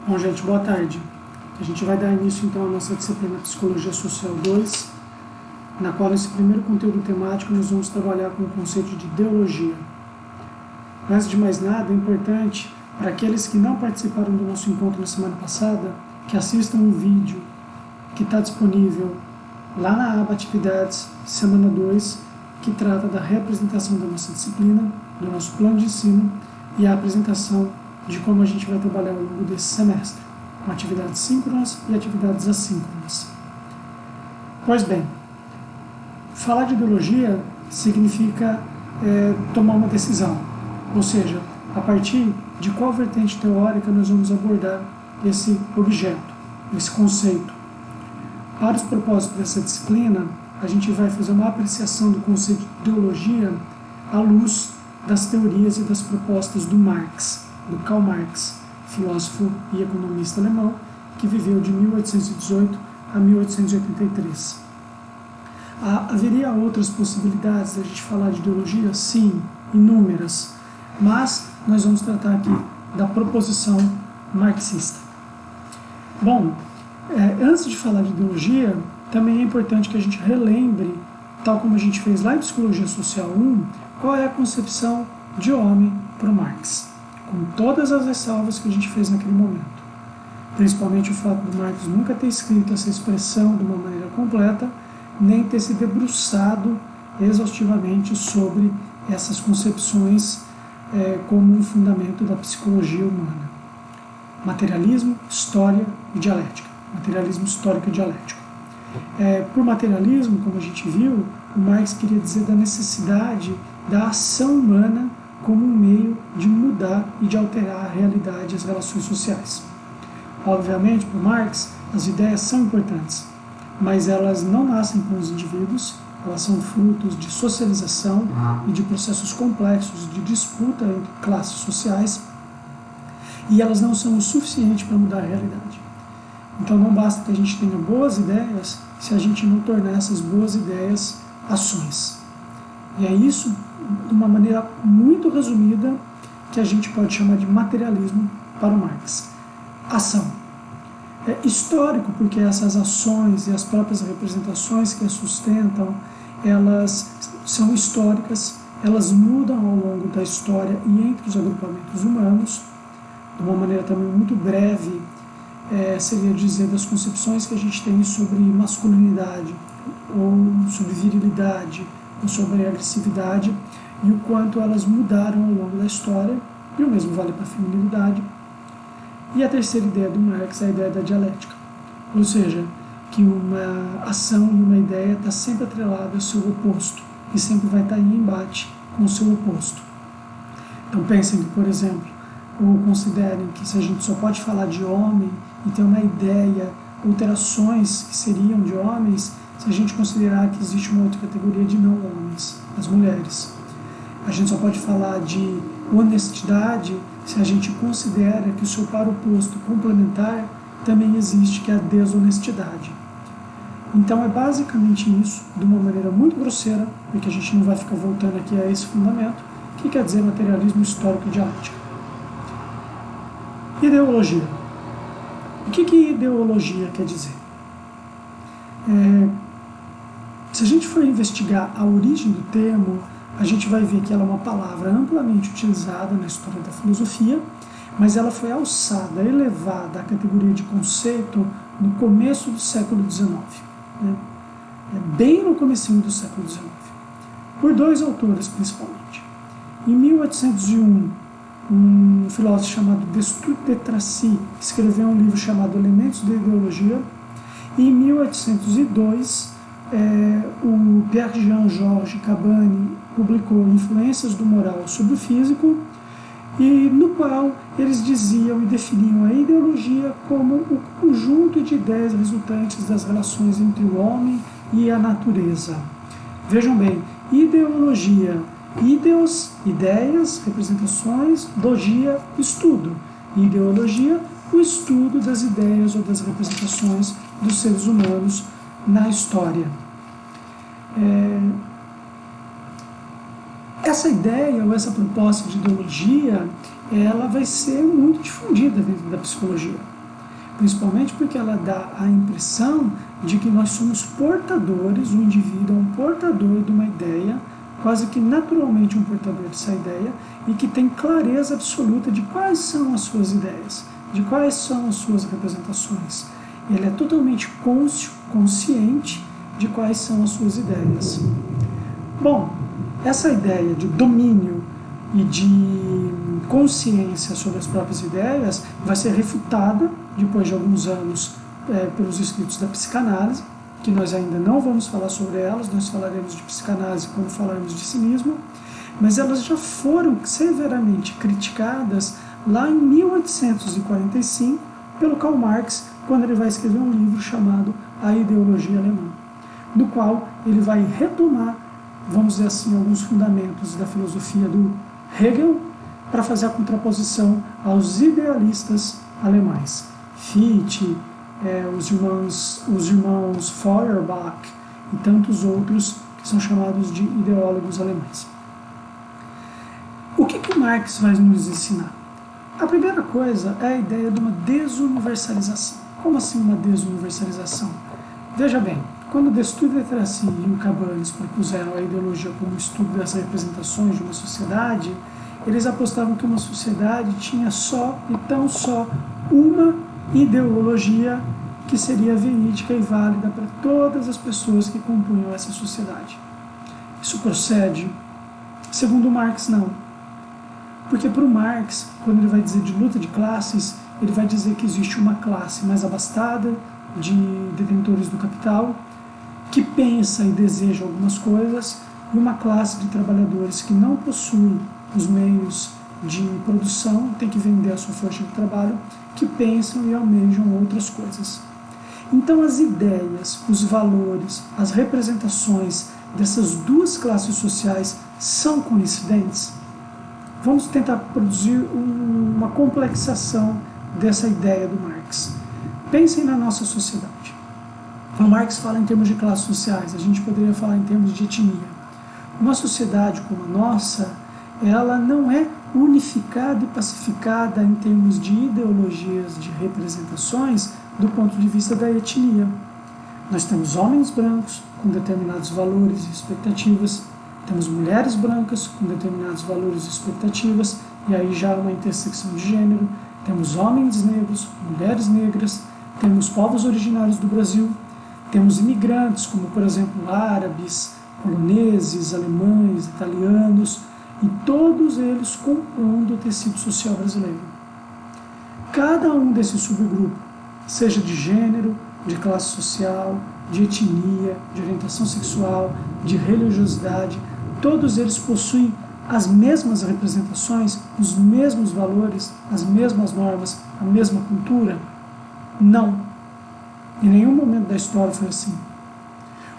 Bom, gente, boa tarde. A gente vai dar início, então, à nossa disciplina Psicologia Social 2, na qual, nesse primeiro conteúdo temático, nós vamos trabalhar com o conceito de ideologia. Antes de mais nada, é importante, para aqueles que não participaram do nosso encontro na semana passada, que assistam um vídeo que está disponível lá na aba Atividades, semana 2, que trata da reapresentação da nossa disciplina, do nosso plano de ensino e a apresentação de como a gente vai trabalhar ao longo desse semestre, com atividades síncronas e atividades assíncronas. Pois bem, falar de ideologia significa tomar uma decisão, ou seja, a partir de qual vertente teórica nós vamos abordar esse objeto, esse conceito. Para os propósitos dessa disciplina, a gente vai fazer uma apreciação do conceito de ideologia à luz das teorias e das propostas do Marx, do Karl Marx, filósofo e economista alemão, que viveu de 1818 a 1883. Haveria outras possibilidades de a gente falar de ideologia? Sim, inúmeras, mas nós vamos tratar aqui da proposição marxista. Bom, antes de falar de ideologia, também é importante que a gente relembre, tal como a gente fez lá em Psicologia Social 1, qual é a concepção de homem para o Marx, com todas as ressalvas que a gente fez naquele momento. Principalmente o fato do Marx nunca ter escrito essa expressão de uma maneira completa, nem ter se debruçado exaustivamente sobre essas concepções como um fundamento da psicologia humana. Materialismo, história e dialética. Materialismo histórico e dialético. Por materialismo, como a gente viu, o Marx queria dizer da necessidade da ação humana como um meio de mudar e de alterar a realidade e as relações sociais. Obviamente, para Marx, as ideias são importantes, mas elas não nascem com os indivíduos, elas são frutos de socialização e de processos complexos de disputa entre classes sociais, e elas não são o suficiente para mudar a realidade. Então não basta que a gente tenha boas ideias se a gente não tornar essas boas ideias ações. E é isso, de uma maneira muito resumida, que a gente pode chamar de materialismo para o Marx. Ação. É histórico, porque essas ações e as próprias representações que as sustentam, elas são históricas, elas mudam ao longo da história e entre os agrupamentos humanos, de uma maneira também muito breve, seria dizer das concepções que a gente tem sobre masculinidade, ou sobre virilidade, ou sobre agressividade, e o quanto elas mudaram ao longo da história, e o mesmo vale para a feminilidade. E a terceira ideia do Marx é a ideia da dialética, ou seja, que uma ação e uma ideia está sempre atrelada ao seu oposto, e sempre vai estar em embate com o seu oposto. Então pensem que, por exemplo, ou considerem que se a gente só pode falar de homem e ter uma ideia, alterações que seriam de homens, se a gente considerar que existe uma outra categoria de não homens, as mulheres. A gente só pode falar de honestidade se a gente considera que o seu par oposto complementar também existe, que é a desonestidade. Então é basicamente isso, de uma maneira muito grosseira, porque a gente não vai ficar voltando aqui a esse fundamento, que quer dizer materialismo histórico e dialético. Ideologia. O que ideologia quer dizer? Se a gente for investigar a origem do termo, a gente vai ver que ela é uma palavra amplamente utilizada na história da filosofia, mas ela foi alçada, elevada à categoria de conceito no começo do século XIX, né? Bem no comecinho do século XIX, por dois autores principalmente. Em 1801, um filósofo chamado Destutt de Tracy escreveu um livro chamado Elementos da Ideologia, e em 1802, o Pierre-Jean Georges Cabane publicou Influências do Moral sobre o Físico, e no qual eles diziam e definiam a ideologia como o conjunto de ideias resultantes das relações entre o homem e a natureza. Vejam bem, ideologia, ideos, ideias, representações, logia, estudo. Ideologia, o estudo das ideias ou das representações dos seres humanos na história. Essa ideia ou essa proposta de ideologia, ela vai ser muito difundida dentro da psicologia, principalmente porque ela dá a impressão de que nós somos portadores, o indivíduo é um portador de uma ideia, quase que naturalmente um portador dessa ideia, e que tem clareza absoluta de quais são as suas ideias, de quais são as suas representações. Ele é totalmente consciente de quais são as suas ideias. Bom, essa ideia de domínio e de consciência sobre as próprias ideias vai ser refutada, depois de alguns anos, pelos escritos da psicanálise, que nós ainda não vamos falar sobre elas, nós falaremos de psicanálise quando falarmos de cinismo, mas elas já foram severamente criticadas lá em 1845 pelo Karl Marx, quando ele vai escrever um livro chamado A Ideologia Alemã, no qual ele vai retomar, vamos dizer assim, alguns fundamentos da filosofia do Hegel para fazer a contraposição aos idealistas alemães. Fichte, os irmãos Feuerbach e tantos outros que são chamados de ideólogos alemães. O que Marx vai nos ensinar? A primeira coisa é a ideia de uma desuniversalização. Como assim uma desuniversalização? Veja bem, quando De Stutt et Tracy e o Cabanes propuseram a ideologia como estudo das representações de uma sociedade, eles apostavam que uma sociedade tinha só e tão só uma ideologia que seria verídica e válida para todas as pessoas que compunham essa sociedade. Isso procede? Segundo Marx, não. Porque para o Marx, quando ele vai dizer de luta de classes, ele vai dizer que existe uma classe mais abastada, de detentores do capital, que pensa e deseja algumas coisas, e uma classe de trabalhadores que não possuem os meios de produção, tem que vender a sua força de trabalho, que pensam e almejam outras coisas. Então as ideias, os valores, as representações dessas duas classes sociais são coincidentes? Vamos tentar produzir uma complexação dessa ideia do Marx. Pensem na nossa sociedade. O Marx fala em termos de classes sociais, a gente poderia falar em termos de etnia. Uma sociedade como a nossa, ela não é unificada e pacificada em termos de ideologias, de representações, do ponto de vista da etnia. Nós temos homens brancos com determinados valores e expectativas, temos mulheres brancas com determinados valores e expectativas, e aí já há uma intersecção de gênero, temos homens negros, mulheres negras, temos povos originários do Brasil, temos imigrantes, como por exemplo árabes, poloneses, alemães, italianos, e todos eles compondo o tecido social brasileiro. Cada um desses subgrupos, seja de gênero, de classe social, de etnia, de orientação sexual, de religiosidade, todos eles possuem as mesmas representações, os mesmos valores, as mesmas normas, a mesma cultura? Não. Em nenhum momento da história foi assim.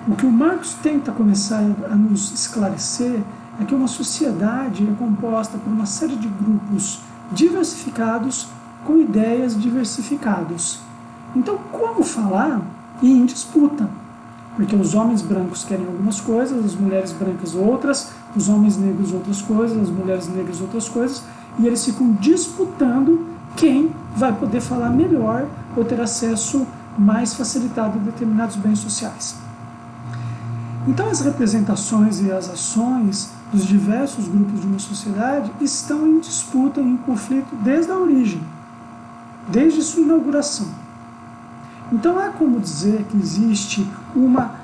O que o Marx tenta começar a nos esclarecer é que uma sociedade é composta por uma série de grupos diversificados com ideias diversificadas. Então, como falar em disputa? Porque os homens brancos querem algumas coisas, as mulheres brancas outras, os homens negros outras coisas, as mulheres negras outras coisas, e eles ficam disputando quem vai poder falar melhor ou ter acesso mais facilitado a determinados bens sociais. Então as representações e as ações dos diversos grupos de uma sociedade estão em disputa, em conflito desde a origem, desde sua inauguração. Então há como dizer que existe uma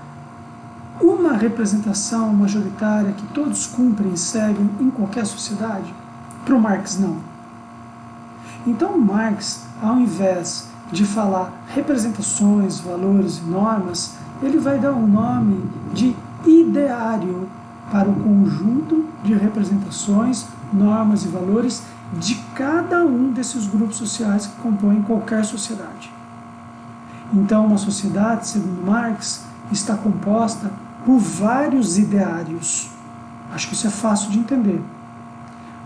representação majoritária que todos cumprem e seguem em qualquer sociedade? Para o Marx, não. Então o Marx, ao invés de falar representações, valores e normas, ele vai dar o nome de ideário para o conjunto de representações, normas e valores de cada um desses grupos sociais que compõem qualquer sociedade. Então, uma sociedade, segundo Marx, está composta por vários ideários. Acho que isso é fácil de entender.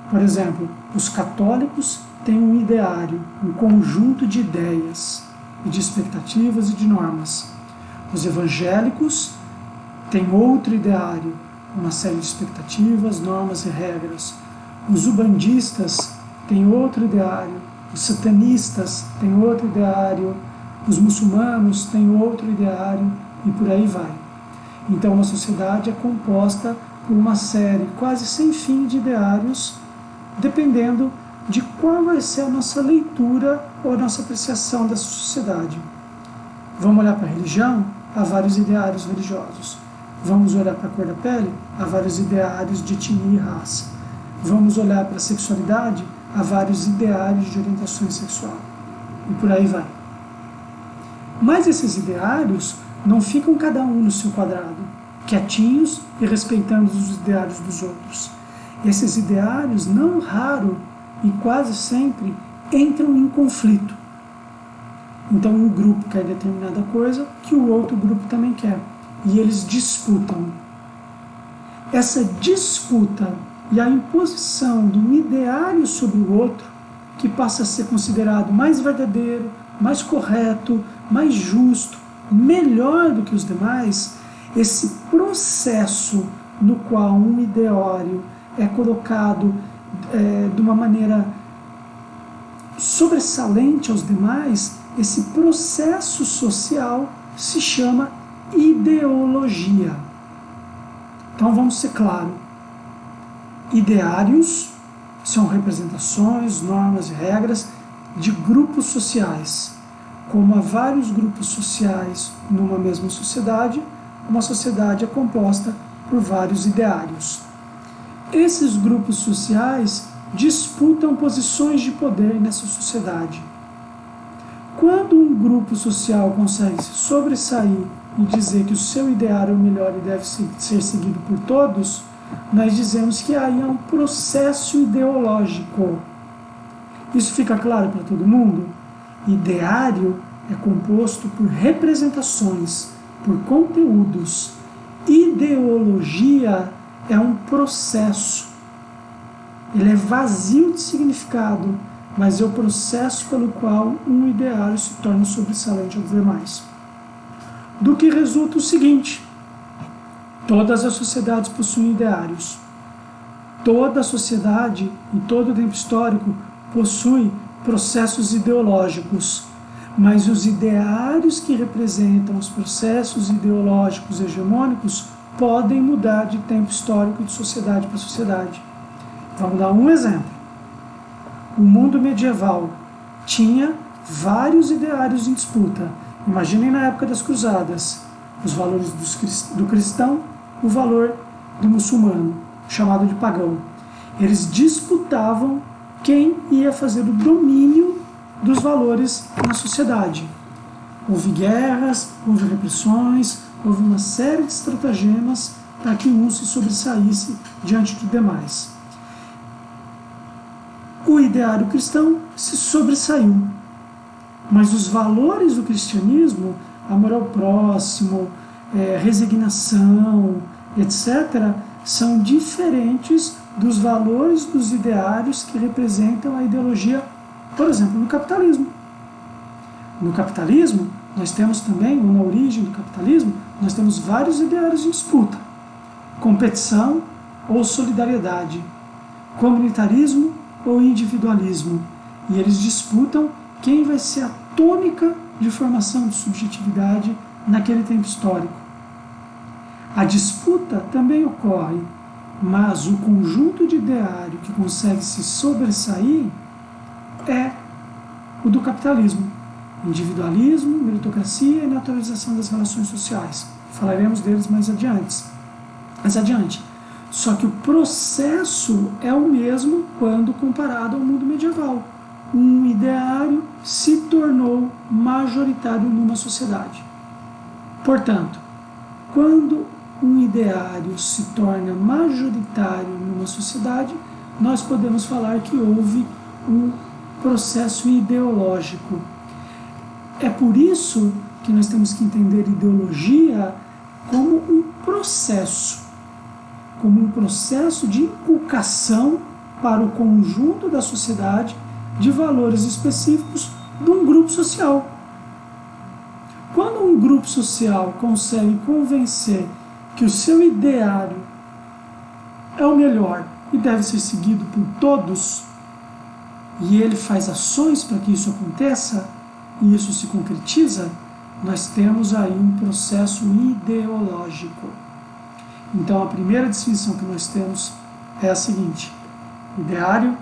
Por exemplo, os católicos têm um ideário, um conjunto de ideias, e de expectativas e de normas. Os evangélicos têm outro ideário, uma série de expectativas, normas e regras. Os ubandistas têm outro ideário, os satanistas têm outro ideário, os muçulmanos têm outro ideário e por aí vai. Então, uma sociedade é composta por uma série quase sem fim de ideários, dependendo de qual vai ser a nossa leitura ou a nossa apreciação dessa sociedade. Vamos olhar para a religião? Há vários ideários religiosos. Vamos olhar para a cor da pele? Há vários ideários de etnia e raça. Vamos olhar para a sexualidade? Há vários ideários de orientação sexual. E por aí vai. Mas esses ideários não ficam cada um no seu quadrado, quietinhos e respeitando os ideários dos outros. Esses ideários, não raro e quase sempre, entram em conflito. Então um grupo quer determinada coisa que o outro grupo também quer. E eles disputam. Essa disputa e a imposição de um ideário sobre o outro, que passa a ser considerado mais verdadeiro, mais correto, mais justo, melhor do que os demais, esse processo no qual um ideário é colocado de uma maneira sobressalente aos demais, esse processo social se chama ideologia. Então vamos ser claros. Ideários são representações, normas e regras de grupos sociais. Como há vários grupos sociais numa mesma sociedade, uma sociedade é composta por vários ideários. Esses grupos sociais disputam posições de poder nessa sociedade. Quando um grupo social consegue se sobressair e dizer que o seu ideário é o melhor e deve ser seguido por todos, nós dizemos que aí é um processo ideológico. Isso fica claro para todo mundo? Ideário é composto por representações, por conteúdos. Ideologia é um processo. Ele é vazio de significado, mas é o processo pelo qual um ideário se torna sobressalente aos demais. Do que resulta o seguinte: todas as sociedades possuem ideários. Toda sociedade, em todo o tempo histórico, possui processos ideológicos, mas os ideários que representam os processos ideológicos hegemônicos podem mudar de tempo histórico e de sociedade para sociedade. Vamos dar um exemplo. O mundo medieval tinha vários ideários em disputa. Imaginem na época das cruzadas, os valores do cristão, o valor do muçulmano, chamado de pagão. Eles disputavam quem ia fazer o domínio dos valores na sociedade. Houve guerras, houve repressões, houve uma série de estratagemas para que um se sobressaísse diante dos demais. O ideário cristão se sobressaiu, mas os valores do cristianismo, amor ao próximo, resignação, etc., são diferentes dos valores dos ideários que representam a ideologia, por exemplo, no capitalismo. No capitalismo, nós temos também, ou na origem do capitalismo, nós temos vários ideários em disputa. Competição ou solidariedade, comunitarismo ou individualismo. E eles disputam quem vai ser a tônica de formação de subjetividade naquele tempo histórico. A disputa também ocorre, mas o conjunto de ideário que consegue se sobressair é o do capitalismo. Individualismo, meritocracia e naturalização das relações sociais. Falaremos deles mais adiante. Só que o processo é o mesmo quando comparado ao mundo medieval. Um ideário se tornou majoritário numa sociedade. Portanto, quando um ideário se torna majoritário numa sociedade, nós podemos falar que houve um processo ideológico. É por isso que nós temos que entender ideologia como um processo de inculcação para o conjunto da sociedade de valores específicos de um grupo social. Quando um grupo social consegue convencer que o seu ideário é o melhor e deve ser seguido por todos, e ele faz ações para que isso aconteça, e isso se concretiza, nós temos aí um processo ideológico. Então a primeira distinção que nós temos é a seguinte: ideário,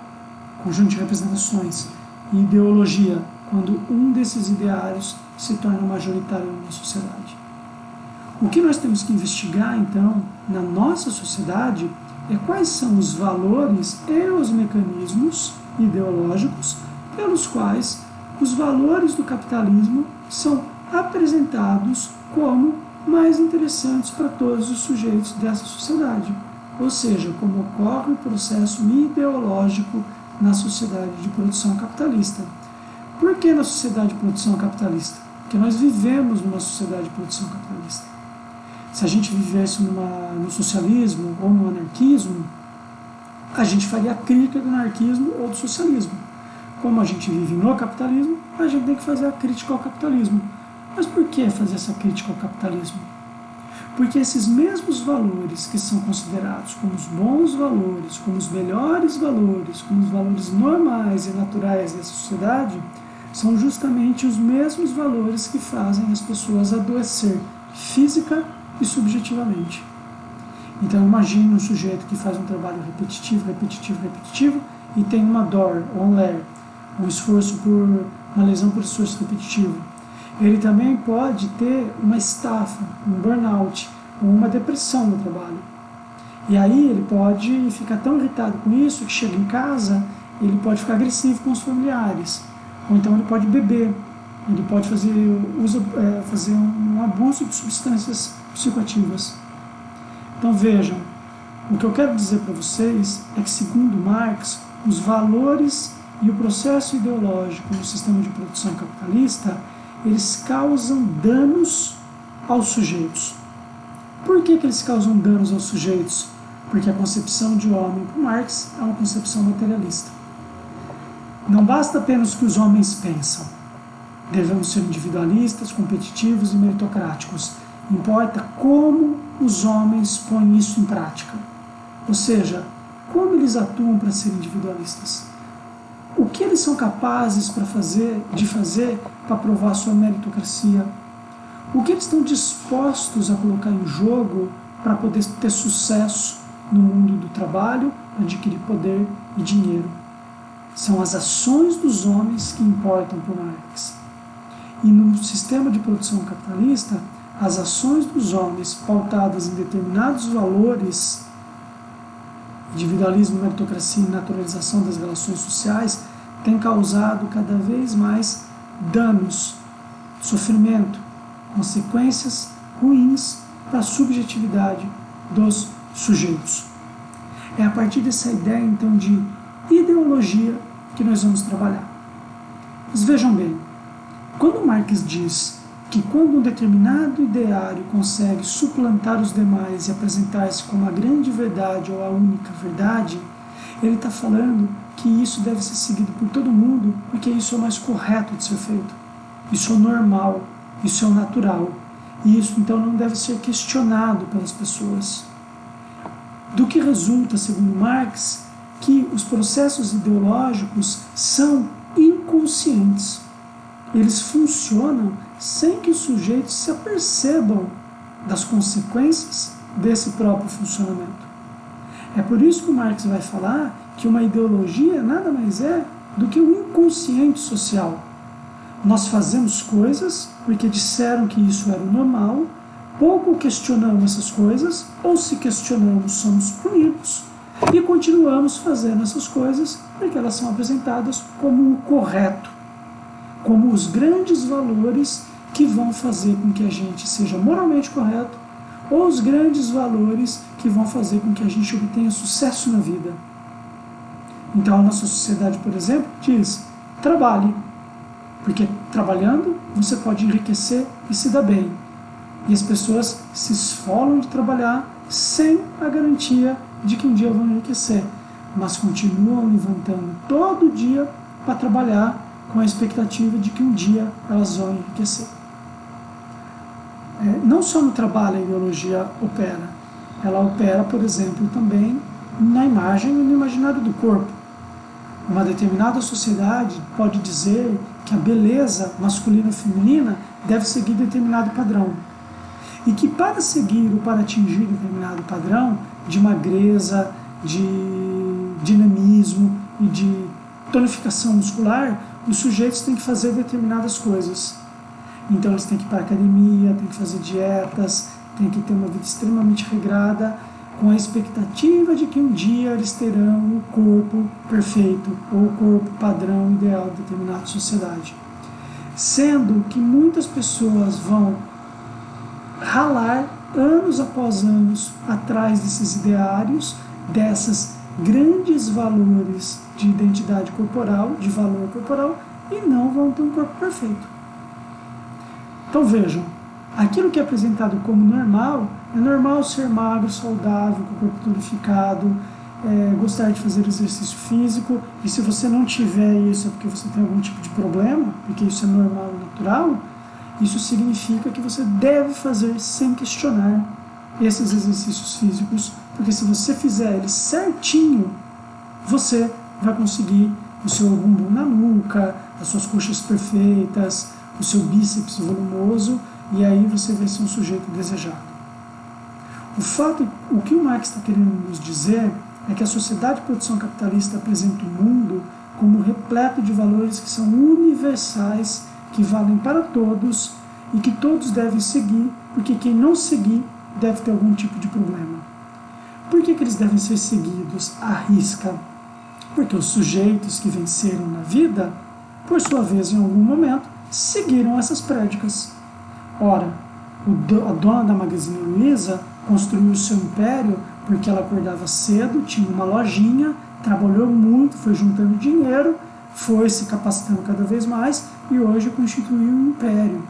conjunto de representações, e ideologia, quando um desses ideários se torna majoritário na sociedade. O que nós temos que investigar, então, na nossa sociedade é quais são os valores e os mecanismos ideológicos pelos quais os valores do capitalismo são apresentados como mais interessantes para todos os sujeitos dessa sociedade. Ou seja, como ocorre o processo ideológico na sociedade de produção capitalista. Por que na sociedade de produção capitalista? Porque nós vivemos numa sociedade de produção capitalista. Se a gente vivesse no socialismo ou no anarquismo, a gente faria a crítica do anarquismo ou do socialismo. Como a gente vive no capitalismo, a gente tem que fazer a crítica ao capitalismo. Mas por que fazer essa crítica ao capitalismo? Porque esses mesmos valores que são considerados como os bons valores, como os melhores valores, como os valores normais e naturais dessa sociedade, são justamente os mesmos valores que fazem as pessoas adoecer física e subjetivamente. Então imagine um sujeito que faz um trabalho repetitivo e tem uma dor, ou um LER, uma lesão por esforço repetitivo. Ele também pode ter uma estafa, um burnout, ou uma depressão no trabalho. E aí ele pode ficar tão irritado com isso que chega em casa, ele pode ficar agressivo com os familiares, ou então ele pode beber, ele pode fazer um abuso de substâncias psicoativas. Então vejam, o que eu quero dizer para vocês é que, segundo Marx, os valores e o processo ideológico no sistema de produção capitalista, eles causam danos aos sujeitos. Por que eles causam danos aos sujeitos? Porque a concepção de homem por Marx é uma concepção materialista. Não basta apenas o que os homens pensam. Devemos ser individualistas, competitivos e meritocráticos. Importa como os homens põem isso em prática. Ou seja, como eles atuam para ser individualistas. O que eles são capazes de fazer para provar sua meritocracia? O que eles estão dispostos a colocar em jogo para poder ter sucesso no mundo do trabalho, adquirir poder e dinheiro? São as ações dos homens que importam para Marx. E no sistema de produção capitalista, as ações dos homens pautadas em determinados valores, individualismo, meritocracia e naturalização das relações sociais, têm causado cada vez mais danos, sofrimento, consequências ruins para a subjetividade dos sujeitos. É a partir dessa ideia, então, de ideologia que nós vamos trabalhar. Mas vejam bem, quando Marx diz que quando um determinado ideário consegue suplantar os demais e apresentar-se como a grande verdade ou a única verdade, ele está falando que isso deve ser seguido por todo mundo, porque isso é o mais correto de ser feito. Isso é o normal, isso é o natural. E isso, então, não deve ser questionado pelas pessoas. Do que resulta, segundo Marx, que os processos ideológicos são inconscientes. Eles funcionam sem que os sujeitos se apercebam das consequências desse próprio funcionamento. É por isso que o Marx vai falar que uma ideologia nada mais é do que um inconsciente social. Nós fazemos coisas porque disseram que isso era o normal, pouco questionamos essas coisas, ou se questionamos somos punidos, e continuamos fazendo essas coisas porque elas são apresentadas como o correto, como os grandes valores que vão fazer com que a gente seja moralmente correto, ou os grandes valores que vão fazer com que a gente obtenha sucesso na vida. Então a nossa sociedade, por exemplo, diz: trabalhe, porque trabalhando você pode enriquecer e se dar bem. E as pessoas se esfolam de trabalhar sem a garantia de que um dia vão enriquecer, mas continuam levantando todo dia para trabalhar com a expectativa de que um dia elas vão enriquecer. Não só no trabalho a ideologia opera, ela opera, por exemplo, também na imagem e no imaginário do corpo. Uma determinada sociedade pode dizer que a beleza masculina e feminina deve seguir determinado padrão. E que para seguir ou para atingir determinado padrão de magreza, de dinamismo e de tonificação muscular, os sujeitos têm que fazer determinadas coisas. Então eles têm que ir para a academia, têm que fazer dietas, têm que ter uma vida extremamente regrada, com a expectativa de que um dia eles terão o corpo perfeito ou o corpo padrão ideal de determinada sociedade. Sendo que muitas pessoas vão ralar anos após anos atrás desses ideários, dessas grandes valores de identidade corporal, de valor corporal, e não vão ter um corpo perfeito. Então vejam, aquilo que é apresentado como normal, é normal ser magro, saudável, com o corpo tonificado, gostar de fazer exercício físico, e se você não tiver isso é porque você tem algum tipo de problema, porque isso é normal e natural, isso significa que você deve fazer sem questionar esses exercícios físicos, porque se você fizer eles certinho, você vai conseguir o seu bumbum na nuca, as suas coxas perfeitas, o seu bíceps volumoso, e aí você vai ser um sujeito desejado. O que o Marx está querendo nos dizer é que a sociedade de produção capitalista apresenta o mundo como repleto de valores que são universais, que valem para todos e que todos devem seguir, porque quem não seguir deve ter algum tipo de problema. Por que eles devem ser seguidos à risca? Porque os sujeitos que venceram na vida, por sua vez, em algum momento, seguiram essas prédicas. Ora, a dona da Magazine Luiza construiu o seu império porque ela acordava cedo, tinha uma lojinha, trabalhou muito, foi juntando dinheiro, foi se capacitando cada vez mais e hoje constituiu um império.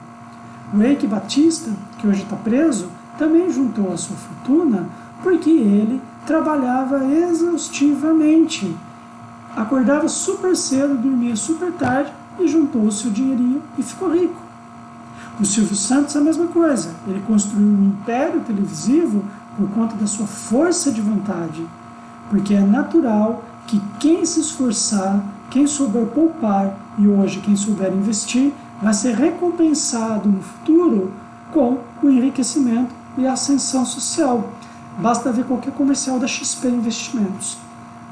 O Eike Batista, que hoje está preso, também juntou a sua fortuna porque ele trabalhava exaustivamente. Acordava super cedo, dormia super tarde e juntou o seu dinheirinho e ficou rico. O Silvio Santos a mesma coisa. Ele construiu um império televisivo por conta da sua força de vontade. Porque é natural que quem se esforçar, quem souber poupar e hoje quem souber investir, vai ser recompensado no futuro com o enriquecimento e a ascensão social. Basta ver qualquer comercial da XP Investimentos,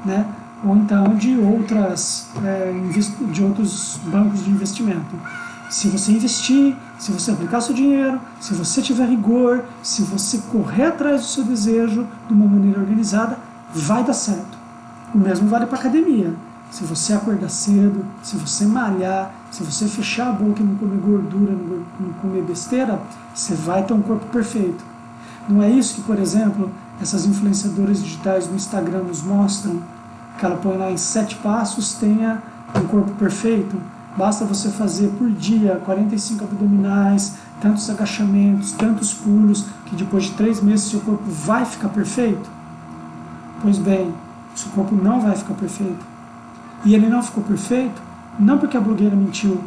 né? Ou então de outros bancos de investimento. Se você investir, se você aplicar seu dinheiro, se você tiver rigor, se você correr atrás do seu desejo de uma maneira organizada, vai dar certo. O mesmo vale para a academia. Se você acordar cedo, se você malhar, se você fechar a boca e não comer gordura, não comer besteira, você vai ter um corpo perfeito. Não é isso que, por exemplo, essas influenciadoras digitais no Instagram nos mostram? Que ela põe lá em 7 passos, tenha um corpo perfeito. Basta você fazer por dia 45 abdominais, tantos agachamentos, tantos pulos, que depois de 3 meses seu corpo vai ficar perfeito? Pois bem, seu corpo não vai ficar perfeito. E ele não ficou perfeito não porque a blogueira mentiu,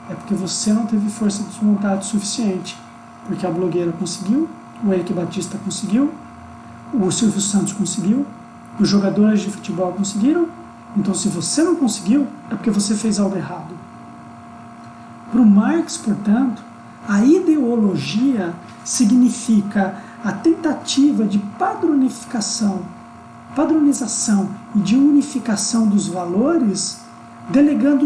é porque você não teve força de vontade suficiente. Porque a blogueira conseguiu, o Eike Batista conseguiu, o Silvio Santos conseguiu, os jogadores de futebol conseguiram. Então, se você não conseguiu, é porque você fez algo errado. Para o Marx, portanto, a ideologia significa a tentativa de padronização e de unificação dos valores, delegando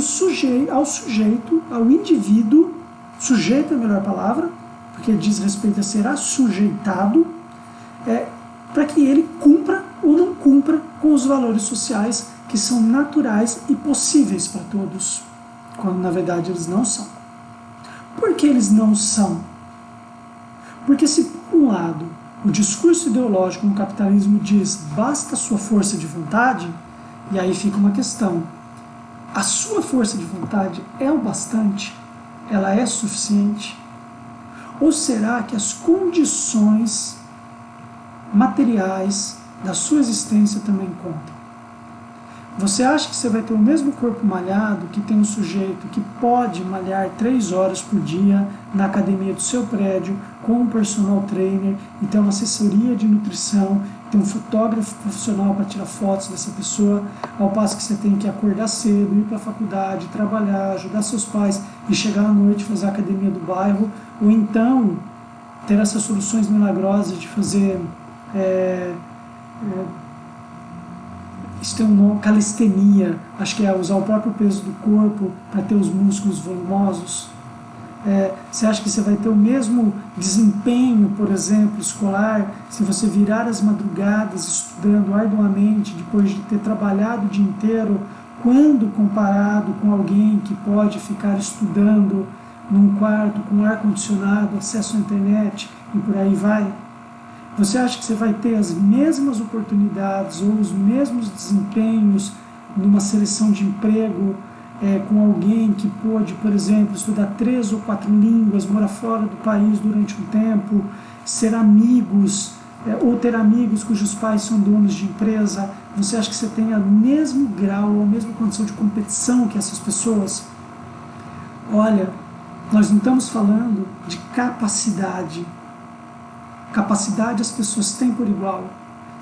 ao sujeito, ao indivíduo, sujeito é a melhor palavra, porque diz respeito a ser assujeitado, para que ele cumpra ou não cumpra com os valores sociais que são naturais e possíveis para todos, quando na verdade eles não são. Por que eles não são? Porque se por um lado o discurso ideológico no capitalismo diz basta a sua força de vontade, e aí fica uma questão: a sua força de vontade é o bastante? Ela é suficiente? Ou será que as condições materiais da sua existência também contam? Você acha que você vai ter o mesmo corpo malhado que tem um sujeito que pode malhar 3 horas por dia na academia do seu prédio, com um personal trainer, e ter uma assessoria de nutrição, ter um fotógrafo profissional para tirar fotos dessa pessoa, ao passo que você tem que acordar cedo, ir para a faculdade, trabalhar, ajudar seus pais e chegar à noite fazer a academia do bairro, ou então ter essas soluções milagrosas de fazer isso tem um nome, calistenia, acho que é usar o próprio peso do corpo para ter os músculos volumosos. Você acha que você vai ter o mesmo desempenho, por exemplo, escolar, se você virar as madrugadas estudando arduamente, depois de ter trabalhado o dia inteiro, quando comparado com alguém que pode ficar estudando num quarto com ar-condicionado, acesso à internet e por aí vai? Você acha que você vai ter as mesmas oportunidades ou os mesmos desempenhos numa seleção de emprego com alguém que pôde, por exemplo, estudar 3 ou 4 línguas, morar fora do país durante um tempo, ser amigos, ou ter amigos cujos pais são donos de empresa? Você acha que você tem o mesmo grau ou a mesma condição de competição que essas pessoas? Olha, nós não estamos falando de capacidade. Capacidade as pessoas têm por igual.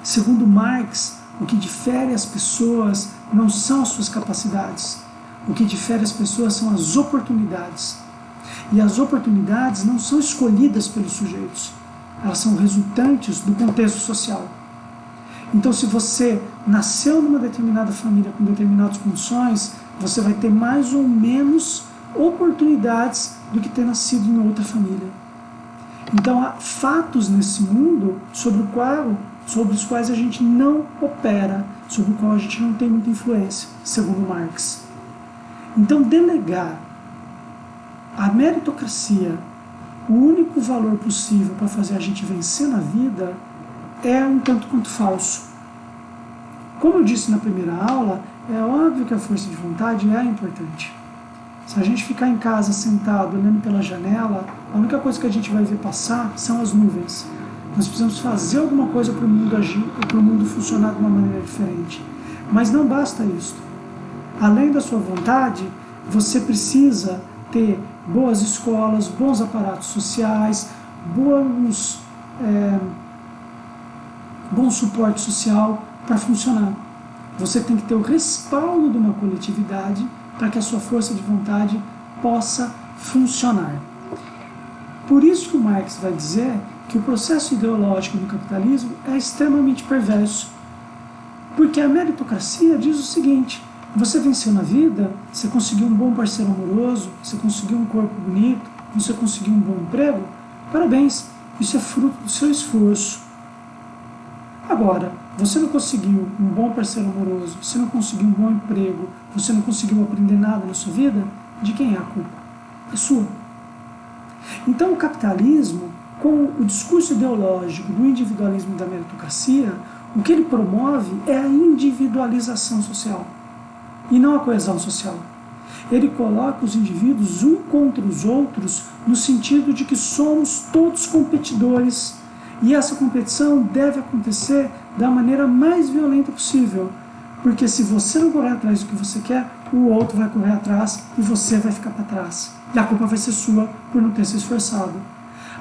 Segundo Marx, o que difere as pessoas não são as suas capacidades. O que difere as pessoas são as oportunidades. E as oportunidades não são escolhidas pelos sujeitos. Elas são resultantes do contexto social. Então, se você nasceu numa determinada família com determinadas condições, você vai ter mais ou menos oportunidades do que ter nascido em outra família. Então, há fatos nesse mundo sobre os quais a gente não opera, sobre o qual a gente não tem muita influência, segundo Marx. Então, delegar a meritocracia, o único valor possível para fazer a gente vencer na vida, é um tanto quanto falso. Como eu disse na primeira aula, é óbvio que a força de vontade é importante. Se a gente ficar em casa sentado, olhando pela janela, a única coisa que a gente vai ver passar são as nuvens. Nós precisamos fazer alguma coisa para o mundo agir, para o mundo funcionar de uma maneira diferente. Mas não basta isso. Além da sua vontade, você precisa ter boas escolas, bons aparatos sociais, bom suporte social para funcionar. Você tem que ter o respaldo de uma coletividade para que a sua força de vontade possa funcionar. Por isso que o Marx vai dizer que o processo ideológico do capitalismo é extremamente perverso. Porque a meritocracia diz o seguinte: você venceu na vida, você conseguiu um bom parceiro amoroso, você conseguiu um corpo bonito, você conseguiu um bom emprego, parabéns, isso é fruto do seu esforço. Agora, você não conseguiu um bom parceiro amoroso, você não conseguiu um bom emprego, você não conseguiu aprender nada na sua vida, de quem é a culpa? É sua. Então o capitalismo, com o discurso ideológico do individualismo e da meritocracia, o que ele promove é a individualização social e não a coesão social. Ele coloca os indivíduos um contra os outros no sentido de que somos todos competidores e essa competição deve acontecer da maneira mais violenta possível, porque se você não correr atrás do que você quer, o outro vai correr atrás e você vai ficar para trás. E a culpa vai ser sua por não ter se esforçado.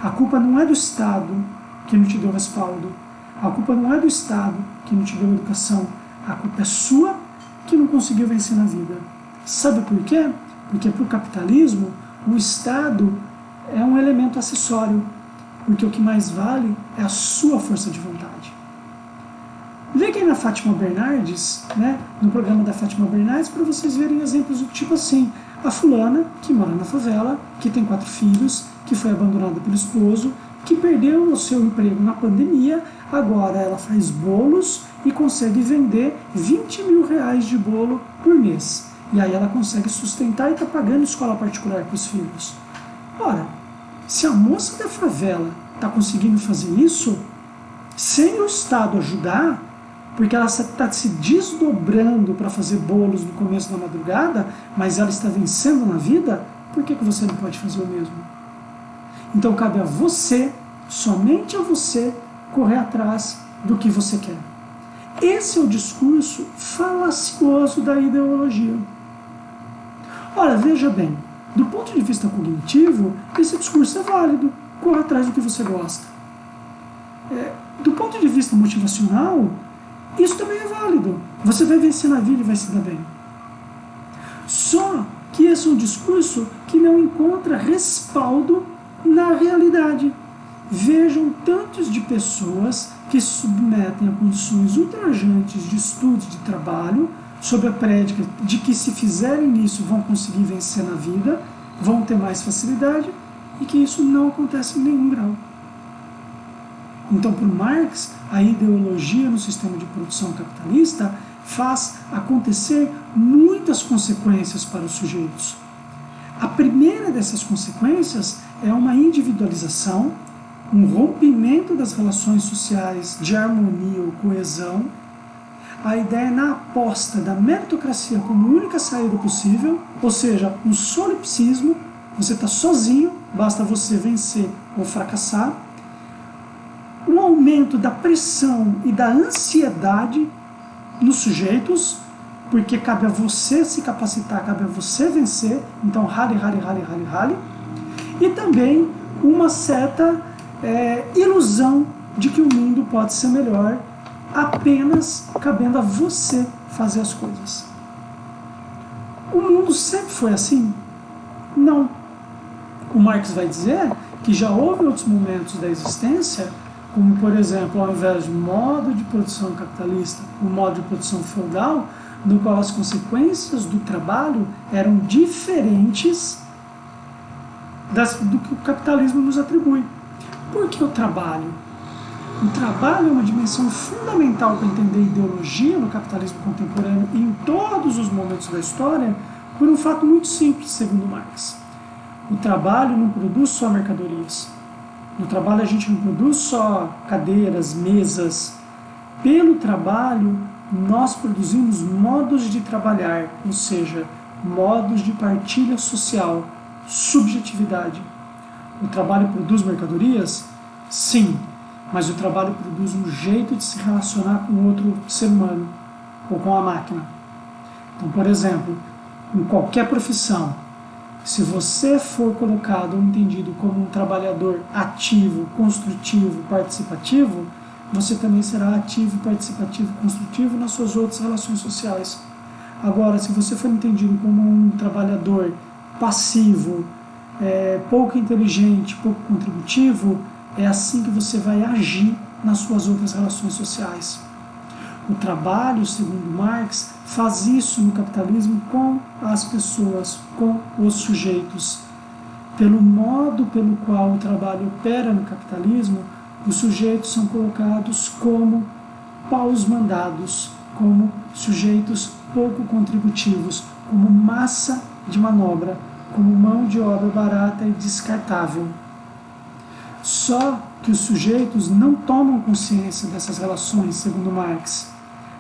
A culpa não é do Estado que não te deu respaldo. A culpa não é do Estado que não te deu educação. A culpa é sua que não conseguiu vencer na vida. Sabe por quê? Porque para o capitalismo, o Estado é um elemento acessório. Porque o que mais vale é a sua força de vontade. Liguem na Fátima Bernardes, no programa da Fátima Bernardes, para vocês verem exemplos do tipo assim: a fulana que mora na favela, que tem 4 filhos, que foi abandonada pelo esposo, que perdeu o seu emprego na pandemia, agora ela faz bolos e consegue vender 20 mil reais de bolo por mês. E aí ela consegue sustentar e está pagando escola particular para os filhos. Ora, se a moça da favela está conseguindo fazer isso, sem o Estado ajudar, porque ela está se desdobrando para fazer bolos no começo da madrugada, mas ela está vencendo na vida, por que você não pode fazer o mesmo? Então cabe a você, somente a você, correr atrás do que você quer. Esse é o discurso falacioso da ideologia. Ora, veja bem, do ponto de vista cognitivo, esse discurso é válido. Corra atrás do que você gosta. Do ponto de vista motivacional, isso também é válido. Você vai vencer na vida e vai se dar bem. Só que esse é um discurso que não encontra respaldo na realidade. Vejam tantos de pessoas que se submetem a condições ultrajantes de estudo e de trabalho, sob a prédica de que se fizerem isso vão conseguir vencer na vida, vão ter mais facilidade, e que isso não acontece em nenhum grau. Então, para o Marx, a ideologia no sistema de produção capitalista faz acontecer muitas consequências para os sujeitos. A primeira dessas consequências é uma individualização, um rompimento das relações sociais de harmonia ou coesão, a ideia na aposta da meritocracia como única saída possível, ou seja, um solipsismo, você está sozinho, basta você vencer ou fracassar, um aumento da pressão e da ansiedade nos sujeitos, porque cabe a você se capacitar, cabe a você vencer, então rale, e também uma certa ilusão de que o mundo pode ser melhor, apenas cabendo a você fazer as coisas. O mundo sempre foi assim? Não. O Marx vai dizer que já houve outros momentos da existência, como, por exemplo, ao invés de modo de produção capitalista, o modo de produção feudal, no qual as consequências do trabalho eram diferentes do que o capitalismo nos atribui. Por que o trabalho? O trabalho é uma dimensão fundamental para entender ideologia no capitalismo contemporâneo e em todos os momentos da história, por um fato muito simples, segundo Marx. O trabalho não produz só mercadorias. No trabalho a gente não produz só cadeiras, mesas. Pelo trabalho, nós produzimos modos de trabalhar, ou seja, modos de partilha social, subjetividade. O trabalho produz mercadorias? Sim, mas o trabalho produz um jeito de se relacionar com outro ser humano, ou com a máquina. Então, por exemplo, em qualquer profissão, se você for colocado ou entendido como um trabalhador ativo, construtivo, participativo, você também será ativo, participativo, construtivo nas suas outras relações sociais. Agora, se você for entendido como um trabalhador passivo, pouco inteligente, pouco contributivo, é assim que você vai agir nas suas outras relações sociais. O trabalho, segundo Marx, faz isso no capitalismo com as pessoas, com os sujeitos. Pelo modo pelo qual o trabalho opera no capitalismo, os sujeitos são colocados como paus mandados, como sujeitos pouco contributivos, como massa de manobra, como mão de obra barata e descartável. Só que os sujeitos não tomam consciência dessas relações, segundo Marx,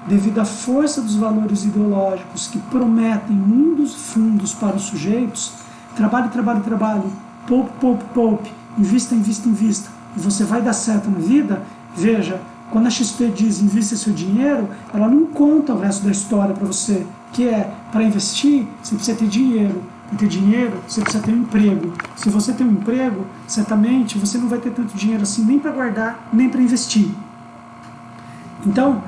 devido à força dos valores ideológicos que prometem mundos fundos para os sujeitos. Trabalhe, poupe, invista, e você vai dar certo na vida. Veja, quando a XP diz invista seu dinheiro, ela não conta o resto da história para você, que é, para investir, você precisa ter dinheiro. Para ter dinheiro, você precisa ter um emprego. Se você tem um emprego, certamente você não vai ter tanto dinheiro assim, nem para guardar, nem para investir. Então,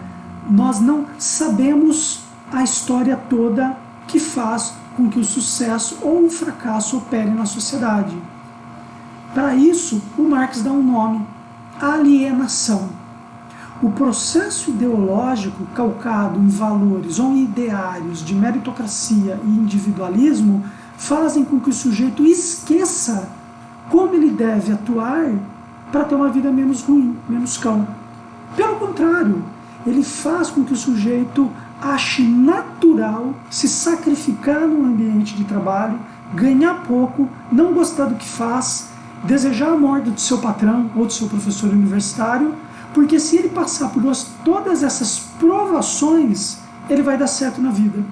nós não sabemos a história toda que faz com que o sucesso ou o fracasso opere na sociedade. Para isso, o Marx dá um nome: alienação. O processo ideológico calcado em valores ou em ideários de meritocracia e individualismo fazem com que o sujeito esqueça como ele deve atuar para ter uma vida menos ruim, menos cão. Pelo contrário, ele faz com que o sujeito ache natural se sacrificar no ambiente de trabalho, ganhar pouco, não gostar do que faz, desejar a morte do seu patrão ou do seu professor universitário, porque se ele passar por todas essas provações, ele vai dar certo na vida.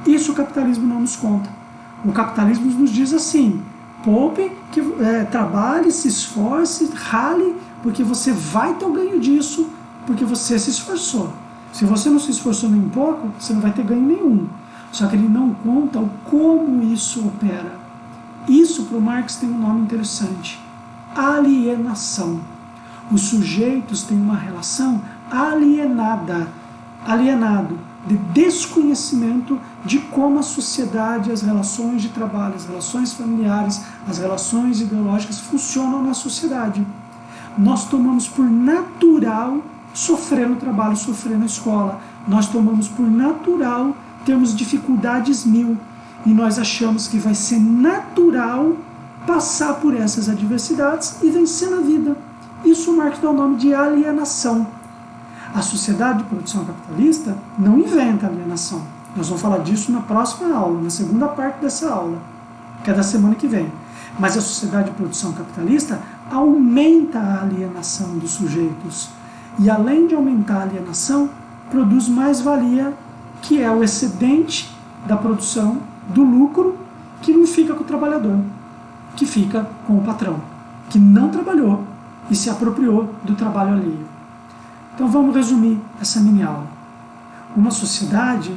Isso o capitalismo não nos conta. O capitalismo nos diz assim: poupe, trabalhe, se esforce, rale, porque você vai ter o ganho disso, porque você se esforçou. Se você não se esforçou nem um pouco, você não vai ter ganho nenhum. Só que ele não conta o como isso opera. Isso para o Marx tem um nome interessante: alienação. Os sujeitos têm uma relação alienado, de desconhecimento de como a sociedade, as relações de trabalho, as relações familiares, as relações ideológicas funcionam na sociedade. Nós tomamos por natural sofrer no trabalho, sofrer na escola. Nós tomamos por natural termos dificuldades mil. E nós achamos que vai ser natural passar por essas adversidades e vencer na vida. Isso o Marx dá o nome de alienação. A sociedade de produção capitalista não inventa alienação. Nós vamos falar disso na próxima aula, na segunda parte dessa aula, que é da semana que vem. Mas a sociedade de produção capitalista aumenta a alienação dos sujeitos. E além de aumentar a alienação, produz mais-valia, que é o excedente da produção, do lucro, que não fica com o trabalhador, que fica com o patrão, que não trabalhou e se apropriou do trabalho alheio. Então vamos resumir essa mini aula. Uma sociedade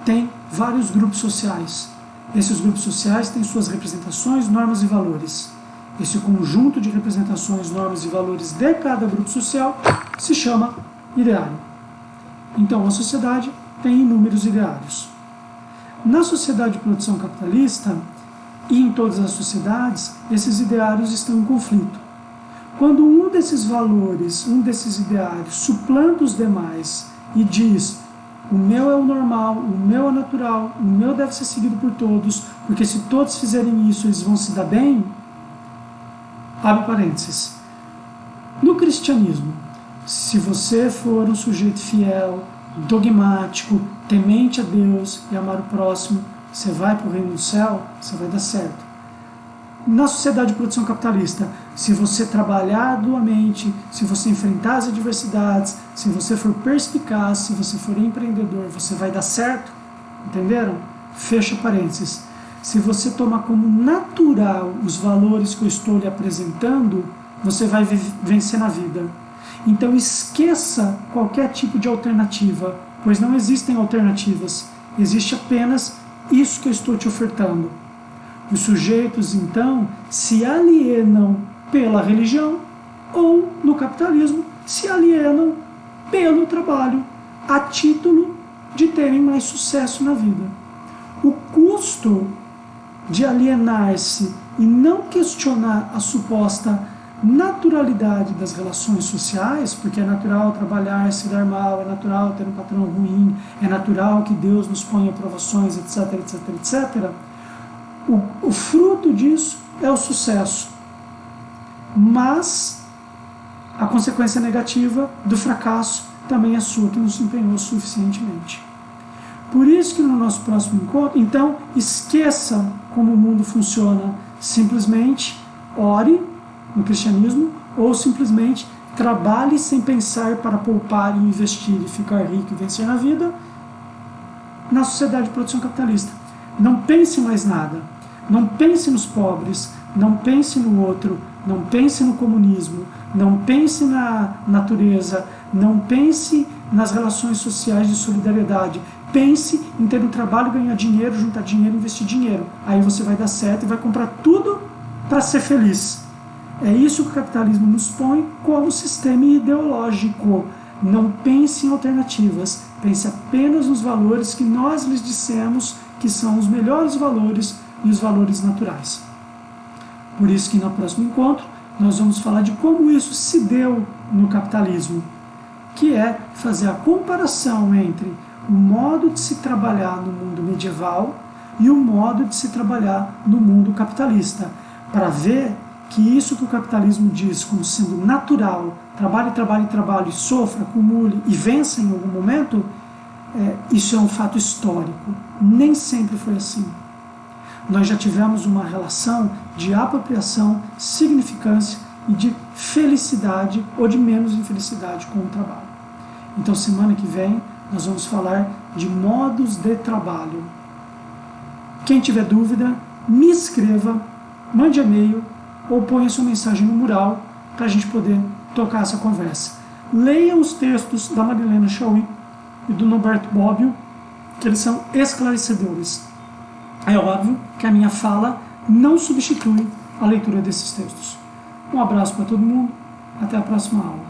tem vários grupos sociais. Esses grupos sociais têm suas representações, normas e valores. Esse conjunto de representações, normas e valores de cada grupo social se chama ideário. Então a sociedade tem inúmeros ideários. Na sociedade de produção capitalista e em todas as sociedades, esses ideários estão em conflito. Quando um desses valores, um desses ideários, suplanta os demais e diz: o meu é o normal, o meu é natural, o meu deve ser seguido por todos, porque se todos fizerem isso, eles vão se dar bem, abre parênteses. No cristianismo, se você for um sujeito fiel, dogmático, temente a Deus e amar o próximo, você vai para o reino do céu, você vai dar certo. Na sociedade de produção capitalista, se você trabalhar arduamente, se você enfrentar as adversidades, se você for perspicaz, se você for empreendedor, você vai dar certo, entenderam? Fecha parênteses. Se você tomar como natural os valores que eu estou lhe apresentando, você vai vencer na vida. Então esqueça qualquer tipo de alternativa, pois não existem alternativas, existe apenas isso que eu estou te ofertando. Os sujeitos, então, se alienam pela religião ou, no capitalismo, se alienam pelo trabalho, a título de terem mais sucesso na vida. O custo de alienar-se e não questionar a suposta naturalidade das relações sociais, porque é natural trabalhar, se dar mal, é natural ter um patrão ruim, é natural que Deus nos ponha provações, etc, etc, etc. O fruto disso é o sucesso, mas a consequência negativa do fracasso também é sua, que não se empenhou suficientemente. Por isso que no nosso próximo encontro, então, esqueça como o mundo funciona, simplesmente ore no cristianismo, ou simplesmente trabalhe sem pensar para poupar e investir e ficar rico e vencer na vida na sociedade de produção capitalista. Não pense mais nada. Não pense nos pobres, não pense no outro, não pense no comunismo, não pense na natureza, não pense nas relações sociais de solidariedade. Pense em ter um trabalho, ganhar dinheiro, juntar dinheiro, investir dinheiro. Aí você vai dar certo e vai comprar tudo para ser feliz. É isso que o capitalismo nos põe como sistema ideológico. Não pense em alternativas. Pense apenas nos valores que nós lhes dissemos que são os melhores valores e os valores naturais. Por isso que no próximo encontro nós vamos falar de como isso se deu no capitalismo, que é fazer a comparação entre o modo de se trabalhar no mundo medieval e o modo de se trabalhar no mundo capitalista, para ver que isso que o capitalismo diz como sendo natural, trabalhe, trabalhe, trabalhe, sofra, acumule e vença em algum momento, isso é um fato histórico. Nem sempre foi assim. Nós já tivemos uma relação de apropriação, significância e de felicidade ou de menos infelicidade com o trabalho. Então, semana que vem, nós vamos falar de modos de trabalho. Quem tiver dúvida, me escreva, mande e-mail ou ponha sua mensagem no mural para a gente poder tocar essa conversa. Leia os textos da Marilena Chauí e do Norberto Bobbio, que eles são esclarecedores. É óbvio que a minha fala não substitui a leitura desses textos. Um abraço para todo mundo Até a próxima aula.